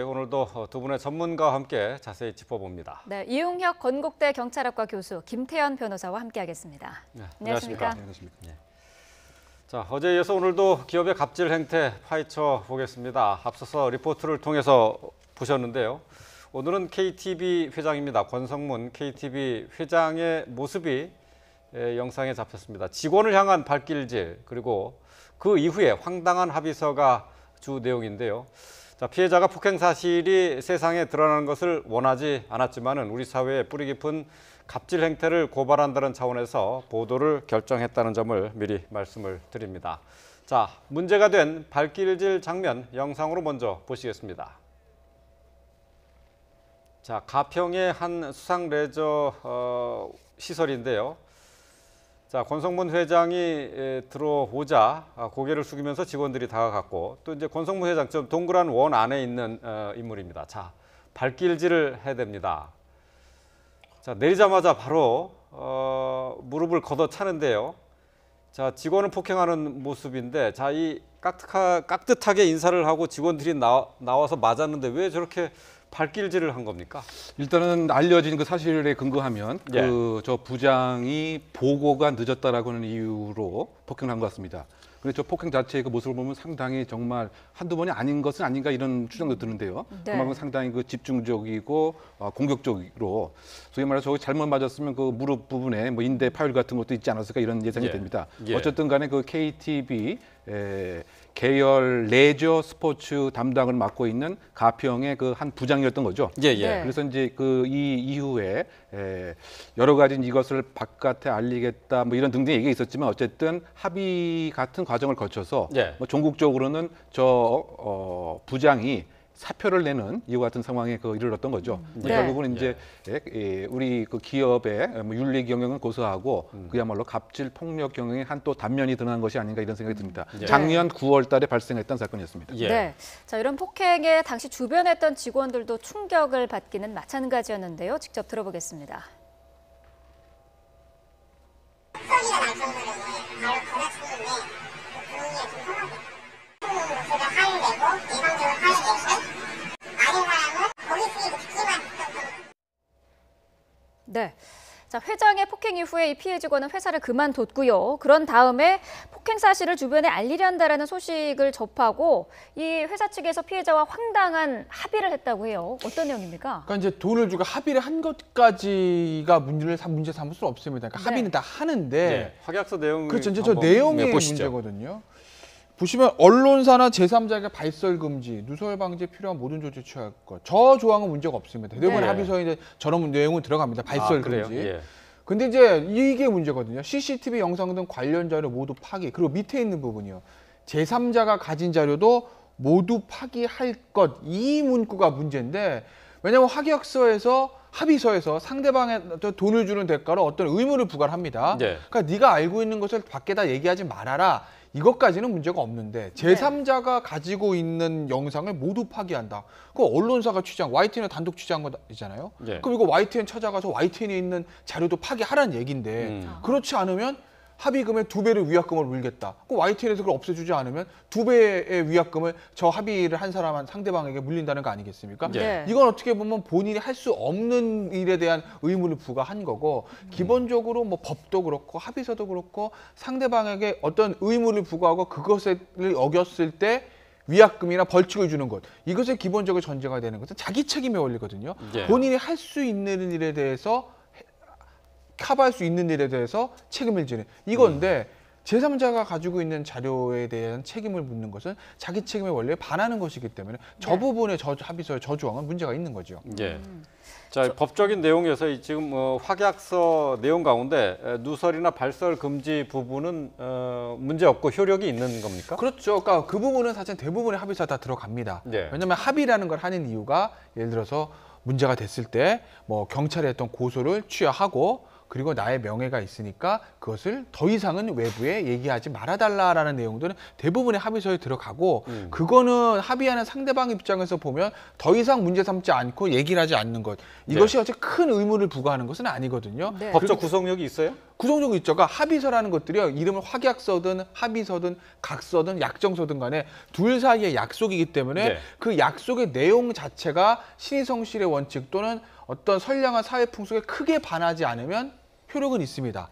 오늘도 두 분의 전문가와 함께 자세히 짚어봅니다. 네, 이용혁 건국대 경찰학과 교수 김태현 변호사와 함께하겠습니다. 네, 안녕하십니까? 네. 자, 어제에 이어서 오늘도 기업의 갑질 행태 파헤쳐 보겠습니다. 앞서서 리포트를 통해서 보셨는데요. 오늘은 KTB 회장입니다. 권성문 KTB 회장의 모습이 영상에 잡혔습니다. 직원을 향한 발길질 그리고 그 이후에 황당한 합의서가 주 내용인데요. 자, 피해자가 폭행 사실이 세상에 드러나는 것을 원하지 않았지만은 우리 사회의 뿌리 깊은 갑질 행태를 고발한다는 차원에서 보도를 결정했다는 점을 미리 말씀을 드립니다. 자, 문제가 된 발길질 장면 영상으로 먼저 보시겠습니다. 자, 가평의 한 수상 레저 시설인데요. 자, 권성문 회장이 들어오자 고개를 숙이면서 직원들이 다가갔고 또 이제 권성문 회장 좀 동그란 원 안에 있는 인물입니다. 자, 발길질을 해댑니다. 자, 내리자마자 바로 무릎을 걷어차는데요. 자, 직원을 폭행하는 모습인데 자, 이 깍듯하게 인사를 하고 직원들이 나와서 맞았는데 왜 저렇게 발길질을 한 겁니까? 일단은 알려진 그 사실에 근거하면 예. 저 부장이 보고가 늦었다라고 하는 이유로 폭행을 한 것 같습니다. 근데 저 폭행 자체의 그 모습을 보면 상당히 정말 한두 번이 아닌 것은 아닌가 이런 추정도 드는데요. 네. 그만큼 상당히 그 집중적이고 공격적으로 소위 말해서 저거 잘못 맞았으면 그 무릎 부분에 뭐 인대 파열 같은 것도 있지 않았을까 이런 예상이 예. 됩니다. 예. 어쨌든 간에 그 KTB 계열 레저 스포츠 담당을 맡고 있는 가평의 그 한 부장이었던 거죠. 예. 네. 그래서 이제 그 이 이후에 여러 가지 이것을 바깥에 알리겠다 뭐 이런 등등의 얘기가 있었지만 어쨌든 합의 같은 과정을 거쳐서 예. 뭐 종국적으로는 저 부장이 사표를 내는 이와 같은 상황에 이르렀던 거죠. 네. 결국은 이제 우리 그 기업의 뭐 윤리 경영은 고소하고 그야말로 갑질 폭력 경영의 한 또 단면이 드러난 것이 아닌가 이런 생각이 듭니다. 예. 작년 9월달에 발생했던 사건이었습니다. 예. 네, 자 이런 폭행에 당시 주변에 있던 직원들도 충격을 받기는 마찬가지였는데요. 직접 들어보겠습니다. 소리가 날 정도로 바로 걷어찼는데 그 분위기가 좀 상하고 제가 화를 내고 일방적으로 화를 내고 많은 사람은 거기 숙이고 듣기만 했던. 네. 자, 회장의 폭행 이후에 이 피해 직원은 회사를 그만뒀고요. 그런 다음에 폭행 사실을 주변에 알리려한다라는 소식을 접하고 이 회사 측에서 피해자와 황당한 합의를 했다고 해요. 어떤 내용입니까? 그러니까 이제 돈을 주고 합의를 한 것까지가 문제 삼을 수 없습니다. 그러니까 네. 합의는 다 하는데 예. 확약서 내용 그렇죠. 이제 저 내용이 보시죠. 문제거든요. 보시면 언론사나 제3자에게 발설 금지, 누설 방지에 필요한 모든 조치 취할 것. 저 조항은 문제가 없습니다. 대부분 네. 합의서에 이제 저런 내용은 들어갑니다. 발설 그래요? 금지. 예. 근데 이제 이게 문제거든요. CCTV 영상 등 관련 자료 모두 파기. 그리고 밑에 있는 부분이요. 제3자가 가진 자료도 모두 파기할 것. 이 문구가 문제인데 왜냐하면 확약서에서 합의서에서 상대방한테 돈을 주는 대가로 어떤 의무를 부과를 합니다. 네. 그러니까 네가 알고 있는 것을 밖에다 얘기하지 말아라. 이것까지는 문제가 없는데 제3자가 가지고 있는 영상을 모두 파기한다. 그 언론사가 취재한 YTN이 단독 취재한 거잖아요. 네. 그럼 이거 YTN 찾아가서 YTN에 있는 자료도 파기하라는 얘기인데 그렇지 않으면 합의금의 2배를 위약금을 물겠다. 그 YTN에서 그걸 없애주지 않으면 2배의 위약금을 저 합의를 한 사람 상대방에게 물린다는 거 아니겠습니까? 네. 이건 어떻게 보면 본인이 할 수 없는 일에 대한 의무를 부과한 거고 기본적으로 뭐 법도 그렇고 합의서도 그렇고 상대방에게 어떤 의무를 부과하고 그것을 어겼을 때 위약금이나 벌칙을 주는 것. 이것의 기본적으로 전제가 되는 것은 자기 책임의 원리거든요. 예. 본인이 할 수 있는 일에 대해서 커버할 수 있는 일에 대해서 책임을 지는 이건데 제3자가 가지고 있는 자료에 대한 책임을 묻는 것은 자기 책임의 원리에 반하는 것이기 때문에 저 네. 부분의 저 합의서의 저 조항은 문제가 있는 거죠. 예. 자, 법적인 내용에서 이 지금 확약서 내용 가운데 누설이나 발설 금지 부분은 문제 없고 효력이 있는 겁니까? 그렇죠. 그러니까 그 부분은 사실 대부분의 합의서 다 들어갑니다. 네. 왜냐하면 합의라는 걸 하는 이유가 예를 들어서 문제가 됐을 때 뭐 경찰에 했던 고소를 취하하고 그리고 나의 명예가 있으니까 그것을 더 이상은 외부에 얘기하지 말아달라라는 내용들은 대부분의 합의서에 들어가고 그거는 합의하는 상대방 입장에서 보면 더 이상 문제 삼지 않고 얘기를 하지 않는 것. 이것이 어째 큰 의무를 부과하는 것은 아니거든요. 네. 법적 구속력이 있어요? 구성적 일자가 합의서라는 것들이요. 이름을 확약서든 합의서든 각서든 약정서든 간에 둘 사이의 약속이기 때문에 네. 그 약속의 내용 자체가 신의성실의 원칙 또는 어떤 선량한 사회 풍속에 크게 반하지 않으면 효력은 있습니다.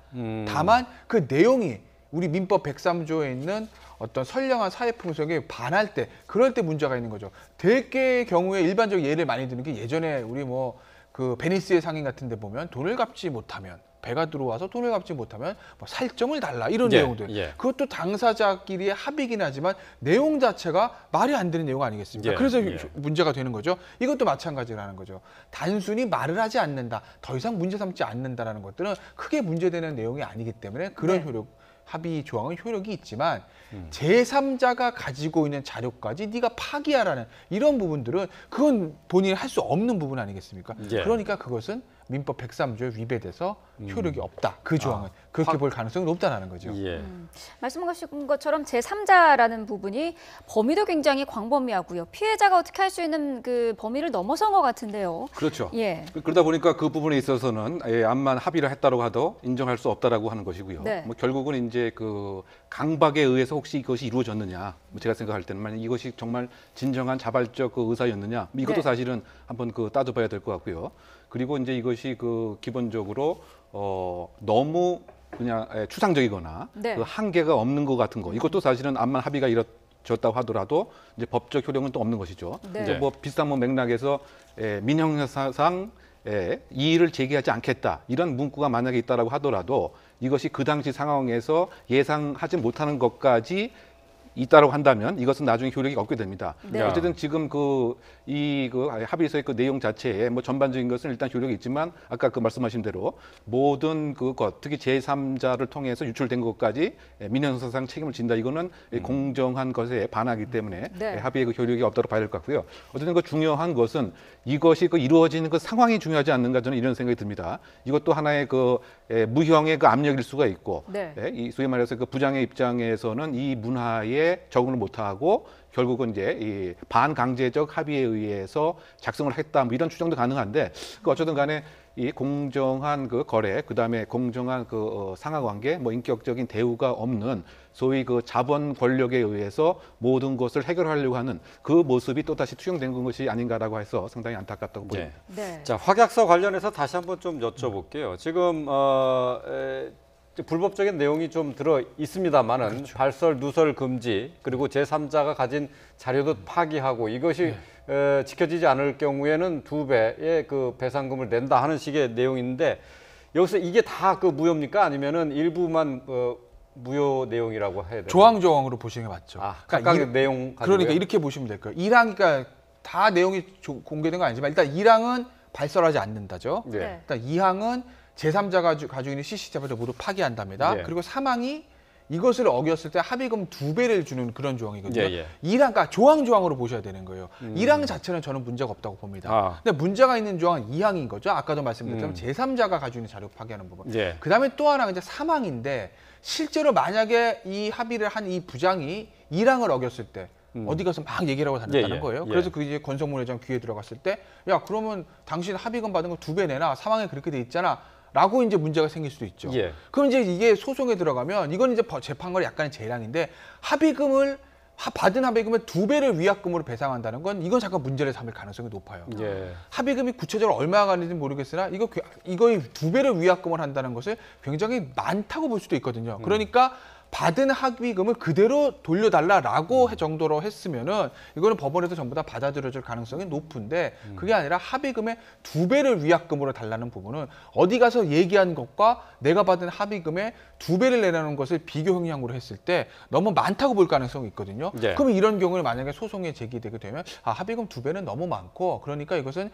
다만 그 내용이 우리 민법 103조에 있는 어떤 선량한 사회 풍속에 반할 때 그럴 때 문제가 있는 거죠. 대개의 경우에 일반적 예를 많이 드는 게 예전에 우리 뭐 그 베니스의 상인 같은 데 보면 돈을 갚지 못하면 배가 들어와서 돈을 갚지 못하면 뭐 살점을 달라 이런 예, 내용들. 예. 그것도 당사자끼리의 합의긴 하지만 내용 자체가 말이 안 되는 내용 아니겠습니까? 예, 그래서 예. 문제가 되는 거죠. 이것도 마찬가지라는 거죠. 단순히 말을 하지 않는다, 더 이상 문제 삼지 않는다라는 것들은 크게 문제되는 내용이 아니기 때문에 그런 네. 효력, 합의 조항은 효력이 있지만 제3자가 가지고 있는 자료까지 네가 파기하라는 이런 부분들은 그건 본인이 할 수 없는 부분 아니겠습니까? 예. 그러니까 그것은 민법 103조에 위배돼서 효력이 없다. 그 조항은 그렇게 볼 가능성이 높다라는 거죠. 예. 말씀하신 것처럼 제3자라는 부분이 범위도 굉장히 광범위하고요. 피해자가 어떻게 할 수 있는 그 범위를 넘어선 것 같은데요. 그렇죠. 예. 그러다 보니까 그 부분에 있어서는 암만 합의를 했다고 하도 인정할 수 없다라고 하는 것이고요. 네. 뭐 결국은 이제 그 강박에 의해서 혹시 이것이 이루어졌느냐, 뭐 제가 생각할 때는 만약 이것이 정말 진정한 자발적 그 의사였느냐, 뭐 이것도 네. 사실은 한번 그 따져봐야 될 것 같고요. 그리고 이제 이것이 그 기본적으로 너무 그냥 추상적이거나 네. 그 한계가 없는 것 같은 거, 이것도 사실은 암만 합의가 이루어졌다고 하더라도 이제 법적 효력은 또 없는 것이죠. 네. 이제 뭐 비슷한 뭐 맥락에서 민형사상 이의를 제기하지 않겠다 이런 문구가 만약에 있다라고 하더라도 이것이 그 당시 상황에서 예상하지 못하는 것까지 있다라고 한다면 이것은 나중에 효력이 없게 됩니다. 네. 어쨌든 지금 그 합의서의 그 내용 자체에 뭐 전반적인 것은 일단 효력이 있지만 아까 그 말씀하신 대로 모든 그것 특히 제3자를 통해서 유출된 것까지 민형사상 책임을 진다 이거는 공정한 것에 반하기 때문에 네. 합의의 그 효력이 없다고 봐야 될 것 같고요. 어쨌든 그 중요한 것은 이것이 그 이루어지는 그 상황이 중요하지 않는가 저는 이런 생각이 듭니다. 이것도 하나의 그 무형의 그 압력일 수가 있고 네. 이 소위 말해서 그 부장의 입장에서는 이 문화에 적응을 못하고 결국은 이제 이 반강제적 합의에 의해서 작성을 했다 뭐 이런 추정도 가능한데 그 어쨌든 간에 이 공정한 그 거래 그다음에 공정한 그 상하관계 뭐 인격적인 대우가 없는 소위 그 자본 권력에 의해서 모든 것을 해결하려고 하는 그 모습이 또다시 투영된 것이 아닌가라고 해서 상당히 안타깝다고 보입니다. 네. 자, 확약서 관련해서 다시 한번 좀 여쭤볼게요. 지금 불법적인 내용이 좀 들어 있습니다만은 그렇죠. 발설, 누설 금지 그리고 제3자가 가진 자료도 파기하고 이것이 지켜지지 않을 경우에는 2배의 그 배상금을 낸다 하는 식의 내용인데 여기서 이게 다 그 무효입니까? 아니면은 일부만 무효 내용이라고 해야 되나요? 조항조항으로 보시는 게 맞죠. 아, 각각의 내용 가지고요? 그러니까 이렇게 보시면 될 거예요. 1항, 그러니까 다 내용이 공개된 건 아니지만 일단 1항은 발설하지 않는다죠. 네. 일단 2항은 제3자가 가지고 있는 CCTV를 모두 파기한답니다. 예. 그리고 3항이 이것을 어겼을 때 합의금 2배를 주는 그런 조항이거든요. 예, 예. 1항, 그러니까 조항조항으로 보셔야 되는 거예요. 1항 자체는 저는 문제가 없다고 봅니다. 아. 근데 문제가 있는 조항은 2항인 거죠. 아까도 말씀드렸지만 제3자가 가지고 있는 자료 파기하는 부분. 예. 그다음에 또 하나가 이제 3항인데 실제로 만약에 이 합의를 한 이 부장이 1항을 어겼을 때 어디 가서 막 얘기를 하고 다녔다는 예, 예. 거예요. 예. 그래서 그 이제 권성문 회장 귀에 들어갔을 때, 야 그러면 당신 합의금 받은 거 2배 내놔. 3항에 그렇게 돼 있잖아.라고 이제 문제가 생길 수도 있죠. 예. 그럼 이제 이게 소송에 들어가면 이건 이제 재판관이 약간의 재량인데 합의금을 받은 합의금의 2배를 위약금으로 배상한다는 건 이건 잠깐 문제를 삼을 가능성이 높아요. 예. 합의금이 구체적으로 얼마가 가는지 모르겠으나 이거의 2배를 위약금을 한다는 것을 굉장히 많다고 볼 수도 있거든요. 그러니까 받은 합의금을 그대로 돌려달라라고 정도로 했으면은 이거는 법원에서 전부 다 받아들여질 가능성이 높은데 그게 아니라 합의금의 2배를 위약금으로 달라는 부분은 어디 가서 얘기한 것과 내가 받은 합의금의 2배를 내라는 것을 비교 형량으로 했을 때 너무 많다고 볼 가능성이 있거든요. 예. 그러면 이런 경우는 만약에 소송에 제기되게 되면 합의금 2배는 너무 많고 그러니까 이것은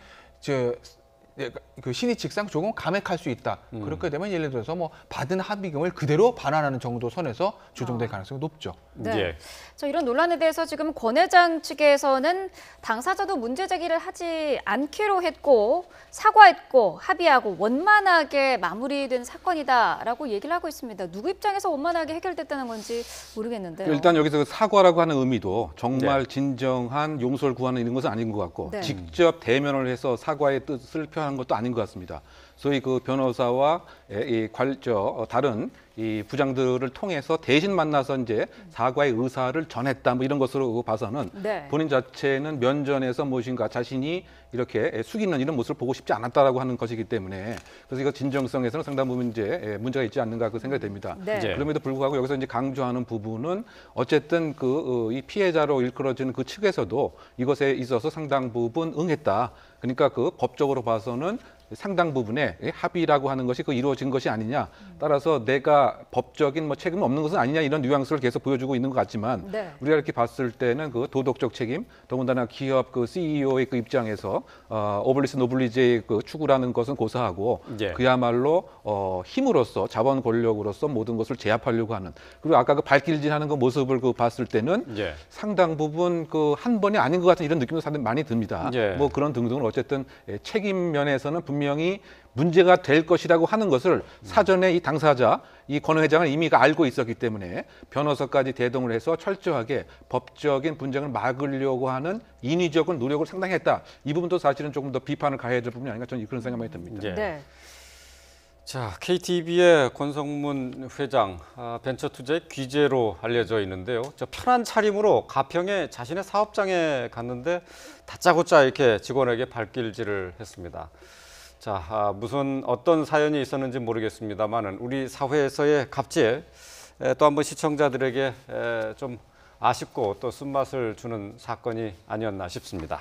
그 신의 측상 조금 감액할 수 있다. 그렇게 되면 예를 들어서 뭐 받은 합의금을 그대로 반환하는 정도 선에서 조정될 가능성이 높죠. 네. 예. 자, 이런 논란에 대해서 지금 권 회장 측에서는 당사자도 문제 제기를 하지 않기로 했고 사과했고 합의하고 원만하게 마무리된 사건이다라고 얘기를 하고 있습니다. 누구 입장에서 원만하게 해결됐다는 건지 모르겠는데요. 일단 여기서 그 사과라고 하는 의미도 정말 진정한 용서를 구하는 이런 것은 아닌 것 같고 네. 직접 대면을 해서 사과의 뜻을 표현한 것도 아닌 것 같습니다. 소위 그 변호사와 다른 이 부장들을 통해서 대신 만나서 이제 사과의 의사를 전했다 뭐 이런 것으로 봐서는 네. 본인 자체는 면전에서 무엇인가 자신이 이렇게 숙이는 이런 모습을 보고 싶지 않았다라고 하는 것이기 때문에 그래서 이거 진정성에서는 상당 부분 이제 문제가 있지 않는가 그 생각이 됩니다. 네. 그럼에도 불구하고 여기서 이제 강조하는 부분은 어쨌든 이 피해자로 일컬어지는 그 측에서도 이것에 있어서 상당 부분 응했다. 그러니까 그 법적으로 봐서는 상당 부분의 합의라고 하는 것이 그 이루어진 것이 아니냐. 따라서 내가 법적인 뭐 책임 없는 것은 아니냐 이런 뉘앙스를 계속 보여주고 있는 것 같지만 네. 우리가 이렇게 봤을 때는 그 도덕적 책임, 더군다나 기업 그 CEO의 그 입장에서 오블리스 노블리제의 그 추구라는 것은 고사하고 예. 그야말로 힘으로써 자본 권력으로서 모든 것을 제압하려고 하는 그리고 아까 그 발길질하는 그 모습을 그 봤을 때는 예. 상당 부분 그 한 번이 아닌 것 같은 이런 느낌도 상당히 많이 듭니다. 예. 뭐 그런 등등을 어쨌든 책임 면에서는 분명히 문제가 될 것이라고 하는 것을 사전에 이 당사자, 이 권 회장은 이미 알고 있었기 때문에 변호사까지 대동을 해서 철저하게 법적인 분쟁을 막으려고 하는 인위적인 노력을 상당히 했다. 이 부분도 사실은 조금 더 비판을 가해야 될 부분이 아닌가 저는 그런 생각이 듭니다. 예. 네. 자, KTB의 권성문 회장 벤처 투자의 귀재로 알려져 있는데요. 저 편한 차림으로 가평에 자신의 사업장에 갔는데 다짜고짜 이렇게 직원에게 발길질을 했습니다. 자, 무슨 어떤 사연이 있었는지 모르겠습니다만은 우리 사회에서의 갑질 또 한번 시청자들에게 좀 아쉽고 또 쓴맛을 주는 사건이 아니었나 싶습니다.